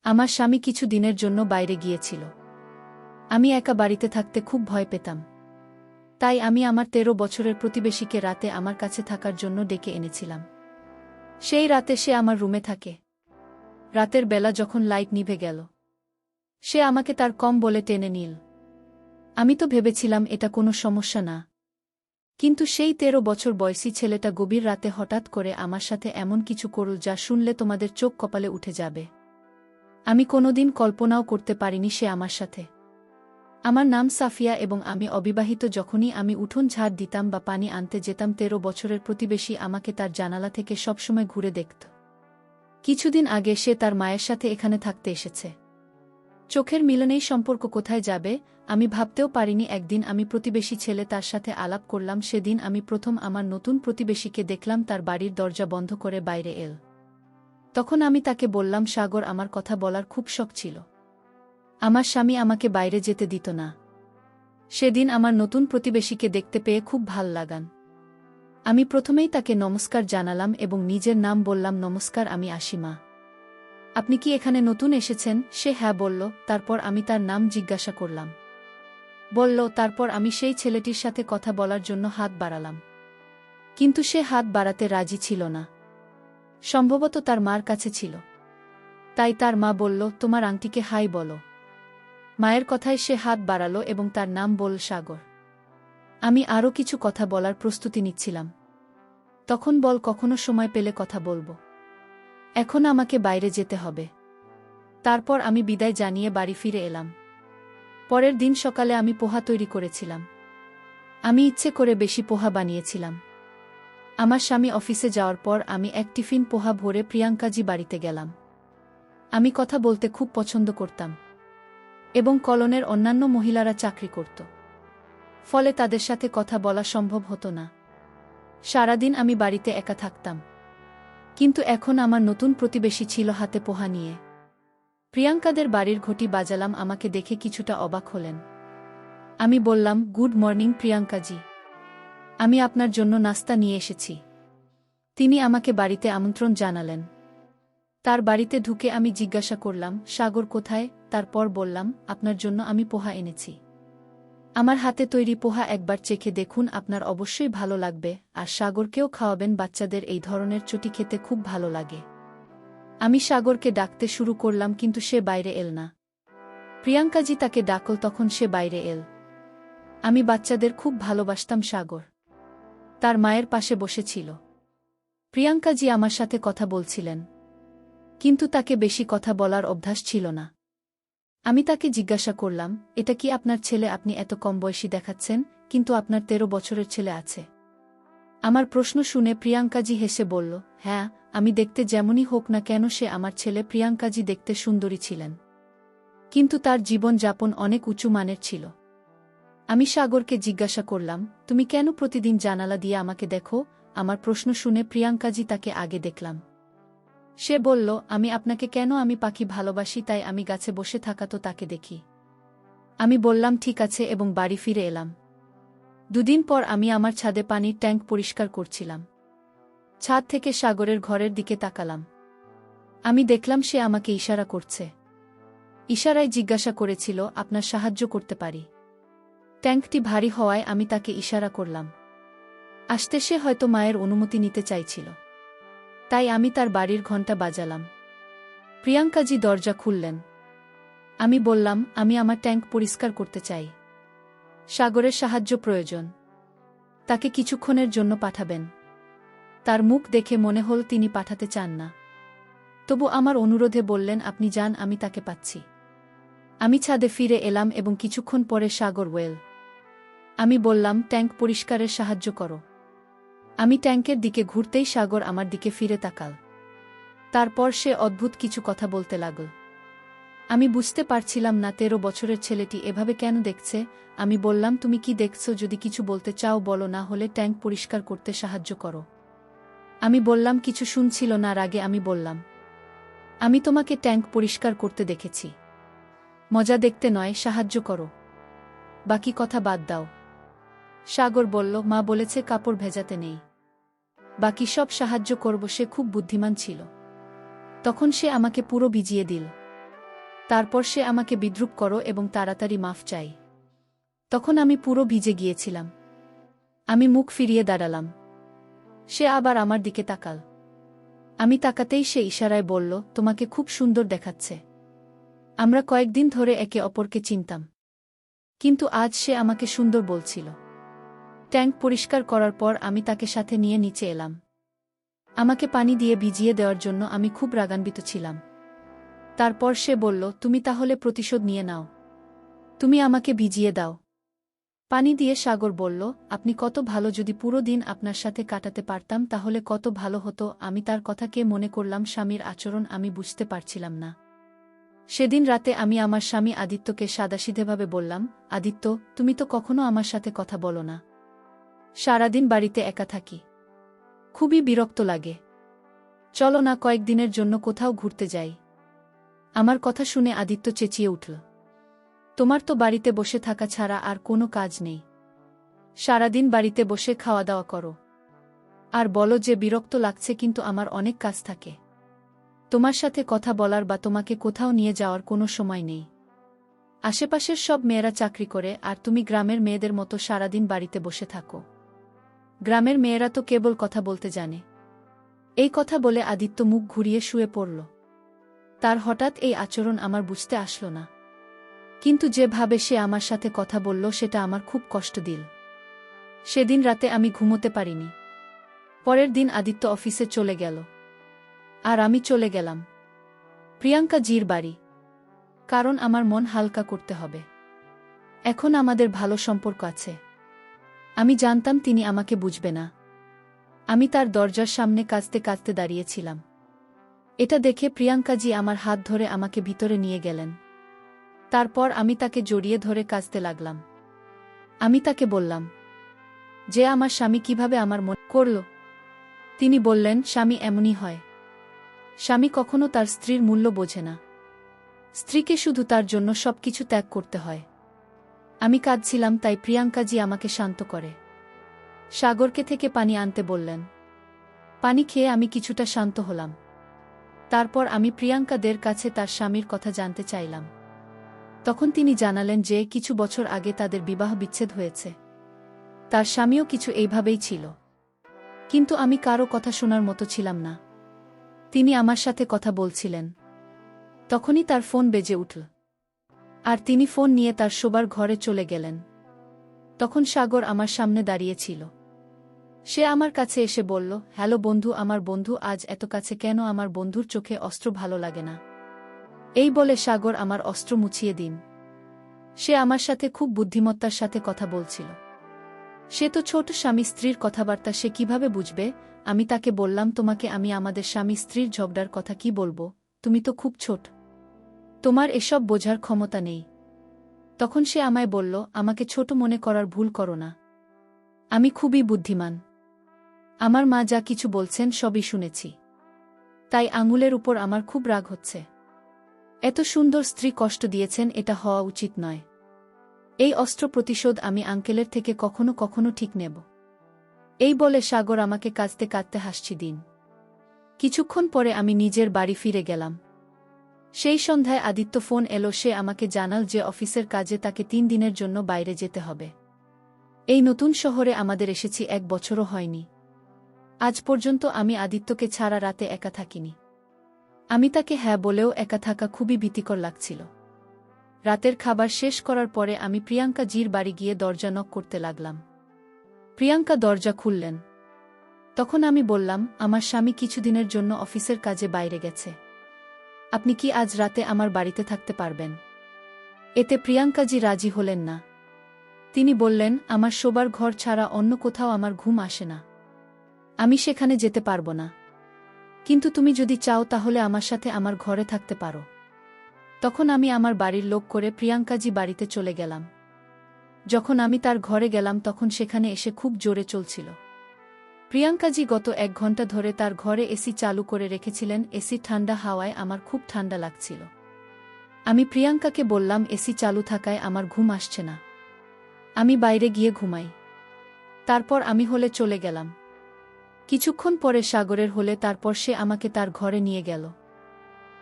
আমার স্বামী কিছু দিনের জন্য বাইরে গিয়েছিল। আমি একা বাড়িতে থাকতে খুব ভয় পেতাম। তাই আমি আমার 13 বছরের প্রতিবেশীকে রাতে আমার কাছে থাকার জন্য ডেকে এনেছিলাম। সেই রাতে সে আমার রুমে থাকে। রাতের বেলা যখন লাইট নিভে গেল, সে আমাকে তার কম্বলে টেনে নিল। আমি তো ভেবেছিলাম এটা কোনো সমস্যা না। কিন্তু সেই 13 বছর বয়সী ছেলেটা গভীর রাতে হঠাৎ করে আমার সাথে এমন কিছু করল যা শুনলে তোমাদের চোখ কপালে উঠে যাবে। আমি কোনোদিন কল্পনাও করতে পারিনি সে আমার সাথে। আমার নাম সাফিয়া এবং আমি অবিবাহিত। যখনই আমি উঠোন ঝাড় দিতাম বা পানি আনতে যেতাম, 13 বছরের প্রতিবেশী আমাকে তার জানালা থেকে সবসময় ঘুরে দেখত। কিছুদিন আগে সে তার মায়ের সাথে এখানে থাকতে এসেছে। চোখের মিলনেই সম্পর্ক কোথায় যাবে আমি ভাবতেও পারিনি। একদিন আমি প্রতিবেশী ছেলে তার সাথে আলাপ করলাম। সেদিন আমি প্রথম আমার নতুন প্রতিবেশীকে দেখলাম তার বাড়ির দরজা বন্ধ করে বাইরে এল। তখন আমি তাকে বললাম, সাগর, আমার কথা বলার খুব শখ ছিল। আমার স্বামী আমাকে বাইরে যেতে দিত না। সেদিন আমার নতুন প্রতিবেশীকে দেখতে পেয়ে খুব ভাল লাগান। আমি প্রথমেই তাকে নমস্কার জানালাম এবং নিজের নাম বললাম। নমস্কার, আমি আসিমা। আপনি কি এখানে নতুন এসেছেন? সে হ্যাঁ বলল। তারপর আমি তার নাম জিজ্ঞাসা করলাম। বলল। তারপর আমি সেই ছেলেটির সাথে কথা বলার জন্য হাত বাড়ালাম। কিন্তু সে হাত বাড়াতে রাজি ছিল না। সম্ভবত তার মার কাছে ছিল। তাই তার মা বলল, তোমার আংটিকে হাই বলো। মায়ের কথায় সে হাত বাড়ালো এবং তার নাম বলল সাগর। আমি আরও কিছু কথা বলার প্রস্তুতি নিচ্ছিলাম। তখন বল, কখনো সময় পেলে কথা বলবো। এখন আমাকে বাইরে যেতে হবে। তারপর আমি বিদায় জানিয়ে বাড়ি ফিরে এলাম। পরের দিন সকালে আমি পোহা তৈরি করেছিলাম। আমি ইচ্ছে করে বেশি পোহা বানিয়েছিলাম। আমার স্বামী অফিসে যাওয়ার পর আমি এক টিফিন পোহা ভরে প্রিয়াঙ্কাজি বাড়িতে গেলাম। আমি কথা বলতে খুব পছন্দ করতাম এবং কলোনের অন্যান্য মহিলারা চাকরি করত। ফলে তাদের সাথে কথা বলা সম্ভব হতো না। সারাদিন আমি বাড়িতে একা থাকতাম। কিন্তু এখন আমার নতুন প্রতিবেশী ছিল হাতে পোহা নিয়ে। প্রিয়াঙ্কাদের বাড়ির ঘটি বাজালাম। আমাকে দেখে কিছুটা অবাক হলেন। আমি বললাম, গুড মর্নিং প্রিয়াঙ্কাজি, আমি আপনার জন্য নাস্তা নিয়ে এসেছি। তিনি আমাকে বাড়িতে আমন্ত্রণ জানালেন। তার বাড়িতে ঢুকে আমি জিজ্ঞাসা করলাম, সাগর কোথায়? তারপর বললাম, আপনার জন্য আমি পোহা এনেছি। আমার হাতে তৈরি পোহা একবার চেখে দেখুন, আপনার অবশ্যই ভালো লাগবে। আর সাগরকেও খাওয়াবেন, বাচ্চাদের এই ধরনের চটি খেতে খুব ভালো লাগে। আমি সাগরকে ডাকতে শুরু করলাম, কিন্তু সে বাইরে এল না। প্রিয়াঙ্কাজি তাকে ডাকল, তখন সে বাইরে এল। আমি বাচ্চাদের খুব ভালোবাসতাম। সাগর তার মায়ের পাশে বসেছিল। প্রিয়াঙ্কাজি আমার সাথে কথা বলছিলেন, কিন্তু তাকে বেশি কথা বলার অভ্যাস ছিল না। আমি তাকে জিজ্ঞাসা করলাম, এটা কি আপনার ছেলে? আপনি এত কম বয়সী দেখাচ্ছেন, কিন্তু আপনার 13 বছরের ছেলে আছে। আমার প্রশ্ন শুনে প্রিয়াঙ্কাজি হেসে বলল, হ্যাঁ, আমি দেখতে যেমনই হোক না কেন সে আমার ছেলে। প্রিয়াঙ্কাজি দেখতে সুন্দরী ছিলেন, কিন্তু তার জীবন যাপন অনেক উঁচু মানের ছিল। আমি সাগরকে জিজ্ঞাসা করলাম, তুমি কেন প্রতিদিন জানালা দিয়ে আমাকে দেখো? আমার প্রশ্ন শুনে প্রিয়াঙ্কাজি তাকে আগে দেখলাম। সে বলল, আমি আপনাকে কেন? আমি পাখি ভালোবাসি, তাই আমি গাছে বসে থাকা তো তাকে দেখি। আমি বললাম ঠিক আছে এবং বাড়ি ফিরে এলাম। দুদিন পর আমি আমার ছাদে পানির ট্যাঙ্ক পরিষ্কার করছিলাম। ছাদ থেকে সাগরের ঘরের দিকে তাকালাম। আমি দেখলাম সে আমাকে ইশারা করছে। ইশারায় জিজ্ঞাসা করেছিল, আপনার সাহায্য করতে পারি? ট্যাঙ্কটি ভারী হওয়ায় আমি তাকে ইশারা করলাম আসতে। সে হয়তো মায়ের অনুমতি নিতে চাইছিল, তাই আমি তার বাড়ির ঘণ্টা বাজালাম। প্রিয়াঙ্কাজি দরজা খুললেন। আমি বললাম, আমি আমার ট্যাঙ্ক পরিষ্কার করতে চাই। সাগরের সাহায্য প্রয়োজন। তাকে কিছুক্ষণের জন্য পাঠাবেন। তার মুখ দেখে মনে হল তিনি পাঠাতে চান না। তবু আমার অনুরোধে বললেন, আপনি যান, আমি তাকে পাচ্ছি। আমি ছাদে ফিরে এলাম এবং কিছুক্ষণ পরে সাগর ওয়েল। আমি বললাম, ট্যাঙ্ক পরিষ্কারের সাহায্য করো। আমি ট্যাঙ্কের দিকে ঘুরতেই সাগর আমার দিকে ফিরে তাকাল। তারপর সে অদ্ভুত কিছু কথা বলতে লাগল। আমি বুঝতে পারছিলাম না 13 বছরের ছেলেটি এভাবে কেন দেখছে। আমি বললাম, তুমি কি দেখছো? যদি কিছু বলতে চাও বলো, না হলে ট্যাঙ্ক পরিষ্কার করতে সাহায্য করো। আমি বললাম, কিছু শুনছিল না। রাগে আমি বললাম, আমি তোমাকে ট্যাঙ্ক পরিষ্কার করতে দেখেছি। মজা দেখতে নয়, সাহায্য করো। বাকি কথা বাদ দাও। সাগর বলল, মা বলেছে কাপড় ভেজাতে নেই। বাকি সব সাহায্য করব। সে খুব বুদ্ধিমান ছিল। তখন সে আমাকে পুরো ভিজিয়ে দিল। তারপর সে আমাকে বিদ্রূপ করো এবং তাড়াতাড়ি মাফ চাই। তখন আমি পুরো ভিজে গিয়েছিলাম। আমি মুখ ফিরিয়ে দাঁড়ালাম। সে আবার আমার দিকে তাকাল। আমি তাকাতেই সে ইশারায় বলল, তোমাকে খুব সুন্দর দেখাচ্ছে। আমরা কয়েকদিন ধরে একে অপরকে চিনতাম, কিন্তু আজ সে আমাকে সুন্দর বলছিল। ট্যাঙ্ক পরিষ্কার করার পর আমি তাকে সাথে নিয়ে নিচে এলাম। আমাকে পানি দিয়ে ভিজিয়ে দেওয়ার জন্য আমি খুব রাগান্বিত ছিলাম। তারপর সে বলল, তুমি তাহলে প্রতিশোধ নিয়ে নাও, তুমি আমাকে ভিজিয়ে দাও। পানি দিয়ে সাগর বলল, আপনি কত ভালো, যদি পুরো দিন আপনার সাথে কাটাতে পারতাম তাহলে কত ভালো হতো। আমি তার কথাকে মনে করলাম স্বামীর আচরণ আমি বুঝতে পারছিলাম না। সেদিন রাতে আমি আমার স্বামী আদিত্যকে সাদাসিধেভাবে বললাম, আদিত্য, তুমি তো কখনো আমার সাথে কথা বলো না। সারাদিন বাড়িতে একা থাকি, খুবই বিরক্ত লাগে। চলো না কয়েকদিনের জন্য কোথাও ঘুরতে যাই। আমার কথা শুনে আদিত্য চেঁচিয়ে উঠল, তোমার তো বাড়িতে বসে থাকা ছাড়া আর কোনো কাজ নেই। সারাদিন বাড়িতে বসে খাওয়া দাওয়া করো আর বলো যে বিরক্ত লাগছে, কিন্তু আমার অনেক কাজ থাকে। তোমার সাথে কথা বলার বা তোমাকে কোথাও নিয়ে যাওয়ার কোনো সময় নেই। আশেপাশের সব মেয়েরা চাকরি করে আর তুমি গ্রামের মেয়েদের মতো সারাদিন বাড়িতে বসে থাকো। গ্রামের মেয়েরা তো কেবল কথা বলতে জানে। এই কথা বলে আদিত্য মুখ ঘুরিয়ে শুয়ে পড়ল। তার হঠাৎ এই আচরণ আমার বুঝতে আসলো না, কিন্তু যেভাবে সে আমার সাথে কথা বলল সেটা আমার খুব কষ্ট দিল। সেদিন রাতে আমি ঘুমোতে পারিনি। পরের দিন আদিত্য অফিসে চলে গেল আর আমি চলে গেলাম প্রিয়াঙ্কা জির বাড়ি, কারণ আমার মন হালকা করতে হবে। এখন আমাদের ভালো সম্পর্ক আছে। আমি জানতাম তিনি আমাকে বুঝবে না। আমি তার দরজার সামনে কাঁদতে কাঁদতে দাঁড়িয়েছিলাম। এটা দেখে প্রিয়াঙ্কাজি আমার হাত ধরে আমাকে ভিতরে নিয়ে গেলেন। তারপর আমি তাকে জড়িয়ে ধরে কাঁদতে লাগলাম। আমি তাকে বললাম যে আমার স্বামী কিভাবে আমার মন করল। তিনি বললেন, স্বামী এমনই হয়। স্বামী কখনো তার স্ত্রীর মূল্য বোঝে না। স্ত্রীকে শুধু তার জন্য সবকিছু ত্যাগ করতে হয়। আমি কাঁদছিলাম, তাই প্রিয়াঙ্কাজি আমাকে শান্ত করে সাগরকে থেকে পানি আনতে বললেন। পানি খেয়ে আমি কিছুটা শান্ত হলাম। তারপর আমি প্রিয়াঙ্কাদের কাছে তার স্বামীর কথা জানতে চাইলাম। তখন তিনি জানালেন যে কিছু বছর আগে তাদের বিবাহ বিচ্ছেদ হয়েছে। তার স্বামীও কিছু এইভাবেই ছিল, কিন্তু আমি কারো কথা শোনার মতো ছিলাম না। তিনি আমার সাথে কথা বলছিলেন। তখনই তার ফোন বেজে উঠল আর তিনি ফোন নিয়ে তার শোবার ঘরে চলে গেলেন। তখন সাগর আমার সামনে দাঁড়িয়েছিল। সে আমার কাছে এসে বলল, হ্যালো বন্ধু। আমার বন্ধু আজ এত কাছে কেন? আমার বন্ধুর চোখে অস্ত্র ভালো লাগে না। এই বলে সাগর আমার অস্ত্র মুছিয়ে দিন। সে আমার সাথে খুব বুদ্ধিমত্তার সাথে কথা বলছিল। সে তো ছোট, স্বামী স্ত্রীর কথাবার্তা সে কিভাবে বুঝবে? আমি তাকে বললাম, তোমাকে আমি আমাদের স্বামী স্ত্রীর ঝগড়ার কথা কি বলবো? তুমি তো খুব ছোট, তোমার এসব বোঝার ক্ষমতা নেই। তখন সে আমায় বলল, আমাকে ছোট মনে করার ভুল করো না। আমি খুবই বুদ্ধিমান। আমার মা যা কিছু বলছেন সবই শুনেছি। তাই আঙুলের উপর আমার খুব রাগ হচ্ছে। এত সুন্দর স্ত্রী কষ্ট দিয়েছেন, এটা হওয়া উচিত নয়। এই অস্ত্র প্রতিশোধ আমি আঙ্কেলের থেকে কখনো কখনো ঠিক নেব। এই বলে সাগর আমাকে কাঁদতে কাঁদতে হাসছি দিন। কিছুক্ষণ পরে আমি নিজের বাড়ি ফিরে গেলাম। সেই সন্ধ্যায় আদিত্য ফোন এলো। সে আমাকে জানাল যে অফিসের কাজে তাকে 3 দিনের জন্য বাইরে যেতে হবে। এই নতুন শহরে আমাদের এসেছি 1 বছরও হয়নি। আজ পর্যন্ত আমি আদিত্যকে ছাড়া রাতে একা থাকিনি। আমি তাকে হ্যাঁ বলেও একা থাকা খুবই ভীতিকর লাগছিল। রাতের খাবার শেষ করার পরে আমি প্রিয়াঙ্কা জির বাড়ি গিয়ে দরজা নক করতে লাগলাম। প্রিয়াঙ্কা দরজা খুললেন। তখন আমি বললাম, আমার স্বামী কিছুদিনের জন্য অফিসের কাজে বাইরে গেছে। আপনি কি আজ রাতে আমার বাড়িতে থাকতে পারবেন? এতে প্রিয়াঙ্কাজি রাজি হলেন না। তিনি বললেন, আমার শোবার ঘর ছাড়া অন্য কোথাও আমার ঘুম আসে না। আমি সেখানে যেতে পারব না। কিন্তু তুমি যদি চাও তাহলে আমার সাথে আমার ঘরে থাকতে পারো। তখন আমি আমার বাড়ির লোক করে প্রিয়াঙ্কাজি বাড়িতে চলে গেলাম। যখন আমি তার ঘরে গেলাম তখন সেখানে এসে খুব জোরে চলছিল। প্রিয়াঙ্কাজি গত 1 ঘন্টা ধরে তার ঘরে এসি চালু করে রেখেছিলেন। এসি ঠান্ডা হাওয়ায় আমার খুব ঠান্ডা লাগছিল। আমি প্রিয়াঙ্কাকে বললাম, এসি চালু থাকায় আমার ঘুম আসছে না, আমি বাইরে গিয়ে ঘুমাই। তারপর আমি হলে চলে গেলাম। কিছুক্ষণ পরে সাগরের হলে, তারপর সে আমাকে তার ঘরে নিয়ে গেল।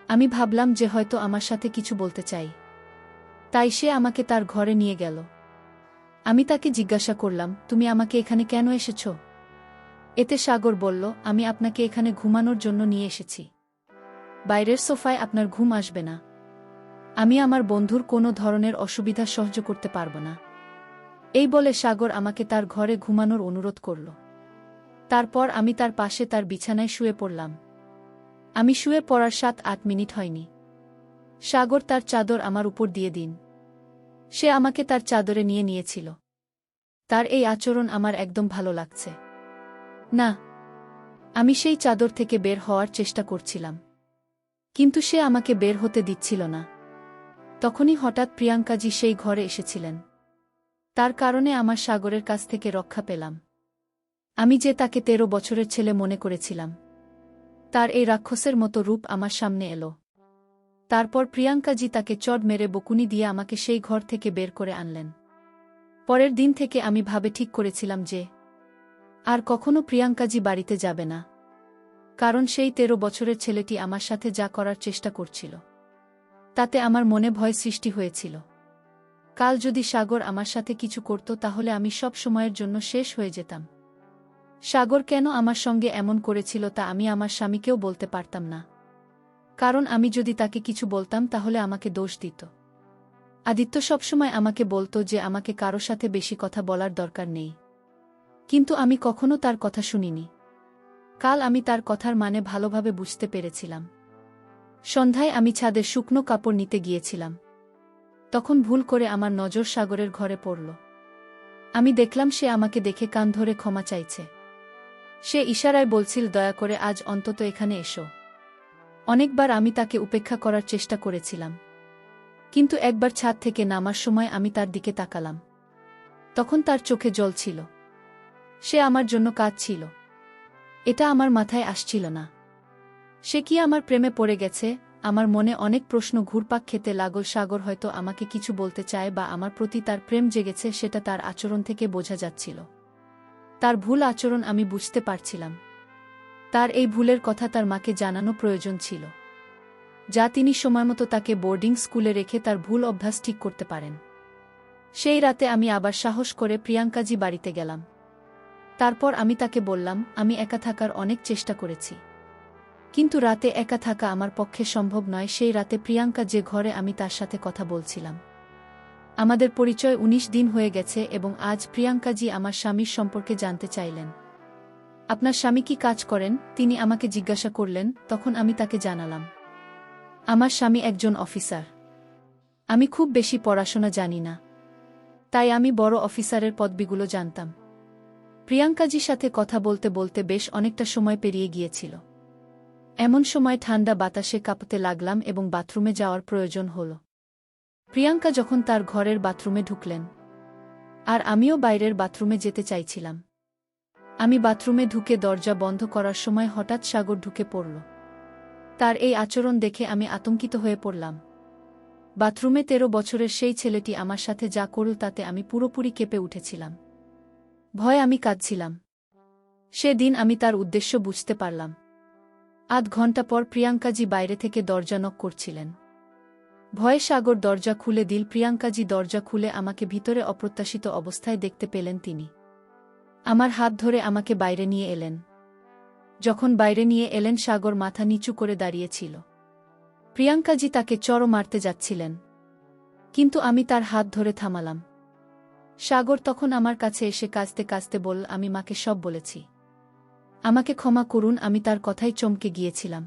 আমি ভাবলাম যে হয়তো আমার সাথে কিছু বলতে চাই। তাই সে আমাকে তার ঘরে নিয়ে গেল। আমি তাকে জিজ্ঞাসা করলাম, তুমি আমাকে এখানে কেন এসেছ? এতে সাগর বলল, আমি আপনাকে এখানে ঘুমানোর জন্য নিয়ে এসেছি। বাইরের সোফায় আপনার ঘুম আসবে না। আমি আমার বন্ধুর কোনো ধরনের অসুবিধা সহ্য করতে পারব না। এই বলে সাগর আমাকে তার ঘরে ঘুমানোর অনুরোধ করল। তারপর আমি তার পাশে তার বিছানায় শুয়ে পড়লাম। আমি শুয়ে পড়ার 7-8 মিনিট হয়নি, সাগর তার চাদর আমার উপর দিয়ে দিন। সে আমাকে তার চাদরে নিয়ে নিয়েছিল। তার এই আচরণ আমার একদম ভালো লাগছে না। আমি সেই চাদর থেকে বের হওয়ার চেষ্টা করছিলাম, কিন্তু সে আমাকে বের হতে দিচ্ছিল না। তখনই হঠাৎ প্রিয়াঙ্কাজি সেই ঘরে এসেছিলেন। তার কারণে আমার সাগরের কাছ থেকে রক্ষা পেলাম। আমি যে তাকে 13 বছরের ছেলে মনে করেছিলাম, তার এই রাক্ষসের মতো রূপ আমার সামনে এলো। তারপর প্রিয়াঙ্কাজি তাকে চড় মেরে বকুনি দিয়ে আমাকে সেই ঘর থেকে বের করে আনলেন। পরের দিন থেকে আমি ভাবে ঠিক করেছিলাম যে আর কখনো প্রিয়াঙ্কাজি বাড়িতে যাবে না, কারণ সেই 13 বছরের ছেলেটি আমার সাথে যা করার চেষ্টা করছিল তাতে আমার মনে ভয় সৃষ্টি হয়েছিল। কাল যদি সাগর আমার সাথে কিছু করত তাহলে আমি সব সময়ের জন্য শেষ হয়ে যেতাম। সাগর কেন আমার সঙ্গে এমন করেছিল তা আমি আমার স্বামীকেও বলতে পারতাম না, কারণ আমি যদি তাকে কিছু বলতাম তাহলে আমাকে দোষ দিত। আদিত্য সবসময় আমাকে বলতো যে আমাকে কারো সাথে বেশি কথা বলার দরকার নেই, কিন্তু আমি কখনো তার কথা শুনিনি। কাল আমি তার কথার মানে ভালোভাবে বুঝতে পেরেছিলাম। সন্ধ্যায় আমি ছাদে শুকনো কাপড় নিতে গিয়েছিলাম। তখন ভুল করে আমার নজর সাগরের ঘরে পড়ল। আমি দেখলাম সে আমাকে দেখে কান ধরে ক্ষমা চাইছে। সে ইশারায় বলছিল, দয়া করে আজ অন্তত এখানে এসো। অনেকবার আমি তাকে উপেক্ষা করার চেষ্টা করেছিলাম, কিন্তু একবার ছাদ থেকে নামার সময় আমি তার দিকে তাকালাম। তখন তার চোখে জল ছিল। সে আমার জন্য কাঁদছিল। এটা আমার মাথায় আসছিল না। সে কি আমার প্রেমে পড়ে গেছে? আমার মনে অনেক প্রশ্ন ঘুরপাক খেতে লাগল। সাগর হয়তো আমাকে কিছু বলতে চায় বা আমার প্রতি তার প্রেম জেগেছে, সেটা তার আচরণ থেকে বোঝা যাচ্ছিল। তার ভুল আচরণ আমি বুঝতে পারছিলাম। তার এই ভুলের কথা তার মাকে জানানো প্রয়োজন ছিল, যা তিনি সময়মতো তাকে বোর্ডিং স্কুলে রেখে তার ভুল অভ্যাস ঠিক করতে পারেন। সেই রাতে আমি আবার সাহস করে প্রিয়াঙ্কাজি বাড়িতে গেলাম। তারপর আমি তাকে বললাম, আমি একা থাকার অনেক চেষ্টা করেছি, কিন্তু রাতে একা থাকা আমার পক্ষে সম্ভব নয়। সেই রাতে প্রিয়াঙ্কা যে ঘরে, আমি তার সাথে কথা বলছিলাম। আমাদের পরিচয় 19 দিন হয়ে গেছে এবং আজ প্রিয়াঙ্কাজি আমার স্বামীর সম্পর্কে জানতে চাইলেন। আপনার স্বামী কি কাজ করেন? তিনি আমাকে জিজ্ঞাসা করলেন। তখন আমি তাকে জানালাম, আমার স্বামী একজন অফিসার। আমি খুব বেশি পড়াশোনা জানি না, তাই আমি বড় অফিসারের পদবিগুলো জানতাম। প্রিয়াঙ্কাজির সাথে কথা বলতে বলতে বেশ অনেকটা সময় পেরিয়ে গিয়েছিল। এমন সময় ঠান্ডা বাতাসে কাঁপতে লাগলাম এবং বাথরুমে যাওয়ার প্রয়োজন হল। প্রিয়াঙ্কা যখন তার ঘরের বাথরুমে ঢুকলেন, আর আমিও বাইরের বাথরুমে যেতে চাইছিলাম। আমি বাথরুমে ঢুকে দরজা বন্ধ করার সময় হঠাৎ সাগর ঢুকে পড়ল। তার এই আচরণ দেখে আমি আতঙ্কিত হয়ে পড়লাম। বাথরুমে 13 বছরের সেই ছেলেটি আমার সাথে যা করল তাতে আমি পুরোপুরি কেঁপে উঠেছিলাম। ভয়ে আমি কাঁদছিলাম। সেদিন আমি তার উদ্দেশ্য বুঝতে পারলাম। আধ ঘন্টা পর প্রিয়াঙ্কাজি বাইরে থেকে দরজা নক করছিলেন। ভয়ে সাগর দরজা খুলে দিল। প্রিয়াঙ্কাজি দরজা খুলে আমাকে ভিতরে অপ্রত্যাশিত অবস্থায় দেখতে পেলেন। তিনি আমার হাত ধরে আমাকে বাইরে নিয়ে এলেন। যখন বাইরে নিয়ে এলেন, সাগর মাথা নিচু করে দাঁড়িয়েছিল। প্রিয়াঙ্কাজি তাকে চড় মারতে যাচ্ছিলেন, কিন্তু আমি তার হাত ধরে থামালাম। সাগর তখন আমার কাছে এসে কাঁদতে কাঁদতে বলল, আমি মাকে সব বলেছি, আমাকে ক্ষমা করুন। আমি তার কথাই চমকে গিয়েছিলাম।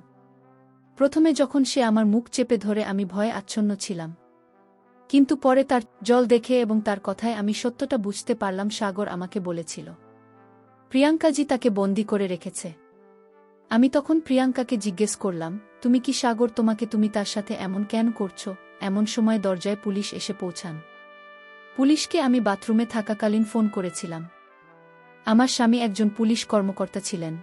প্রথমে যখন সে আমার মুখ চেপে ধরে আমি ভয়ে আচ্ছন্ন ছিলাম, কিন্তু পরে তার জল দেখে এবং তার কথায় আমি সত্যটা বুঝতে পারলাম। সাগর আমাকে বলেছিল প্রিয়াঙ্কাজি তাকে বন্দী করে রেখেছে। আমি তখন প্রিয়াঙ্কাকে জিজ্ঞেস করলাম, তুমি কি সাগর তুমি তার সাথে এমন কেন করছো? এমন সময় দরজায় পুলিশ এসে পৌঁছান। পুলিশকে আমি বাথরুমে থাকাকালীন ফোন করেছিলাম। আমার স্বামী একজন পুলিশ কর্মকর্তা ছিলেন,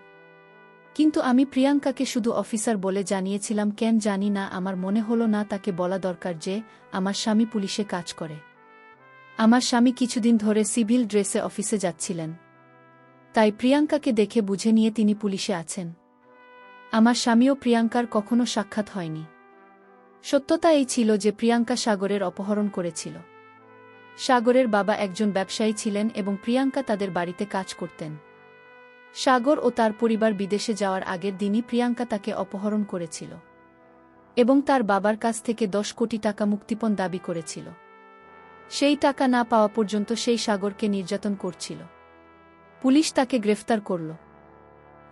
কিন্তু আমি প্রিয়াঙ্কাকে শুধু অফিসার বলে জানিয়েছিলাম। কেন জানি না, আমার মনে হলো না তাকে বলা দরকার যে আমার স্বামী পুলিশে কাজ করে। আমার স্বামী কিছুদিন ধরে সিভিল ড্রেসে অফিসে যাচ্ছিলেন, তাই প্রিয়াঙ্কাকে দেখে বুঝে নিয়ে তিনি পুলিশে আছেন। আমার স্বামী ও প্রিয়াঙ্কার কখনো সাক্ষাৎ হয়নি। সত্যতা এই ছিল যে প্রিয়াঙ্কা সাগরের অপহরণ করেছিল। সাগরের বাবা একজন ব্যবসায়ী ছিলেন এবং প্রিয়াঙ্কা তাদের বাড়িতে কাজ করতেন। সাগর ও তার পরিবার বিদেশে যাওয়ার আগের দিনই প্রিয়াঙ্কা তাকে অপহরণ করেছিল এবং তার বাবার কাছ থেকে 10 কোটি টাকা মুক্তিপণ দাবি করেছিল। সেই টাকা না পাওয়া পর্যন্ত সেই সাগরকে নির্যাতন করছিল। পুলিশ তাকে গ্রেফতার করল।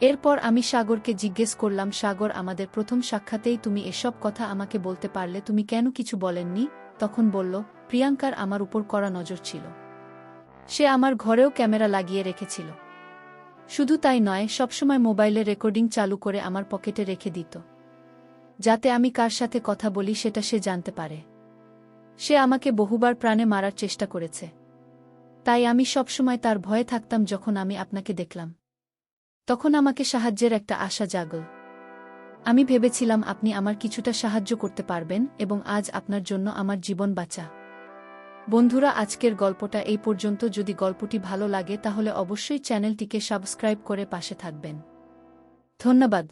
এরপর আমি সাগরকে জিজ্ঞেস করলাম, সাগর, আমাদের প্রথম সাক্ষাতেই তুমি এসব কথা আমাকে বলতে পারলে, তুমি কেন কিছু বলেননি? তখন বলল, প্রিয়াঙ্কার আমার উপর কড়া নজর ছিল। সে আমার ঘরেও ক্যামেরা লাগিয়ে রেখেছিল। শুধু তাই নয়, সবসময় মোবাইলে রেকর্ডিং চালু করে আমার পকেটে রেখে দিত, যাতে আমি কার সাথে কথা বলি সেটা সে জানতে পারে। সে আমাকে বহুবার প্রাণে মারার চেষ্টা করেছে, তাই আমি সবসময় তার ভয়ে থাকতাম। যখন আমি আপনাকে দেখলাম, তখন আমাকে সাহায্যের একটা আশা জাগল। আমি ভেবেছিলাম আপনি আমার কিছুটা সাহায্য করতে পারবেন এবং আজ আপনার জন্য আমার জীবন বাঁচা। বন্ধুরা, আজকের গল্পটা এই পর্যন্ত। যদি গল্পটি ভালো লাগে তাহলে অবশ্যই চ্যানেলটিকে সাবস্ক্রাইব করে পাশে থাকবেন। ধন্যবাদ।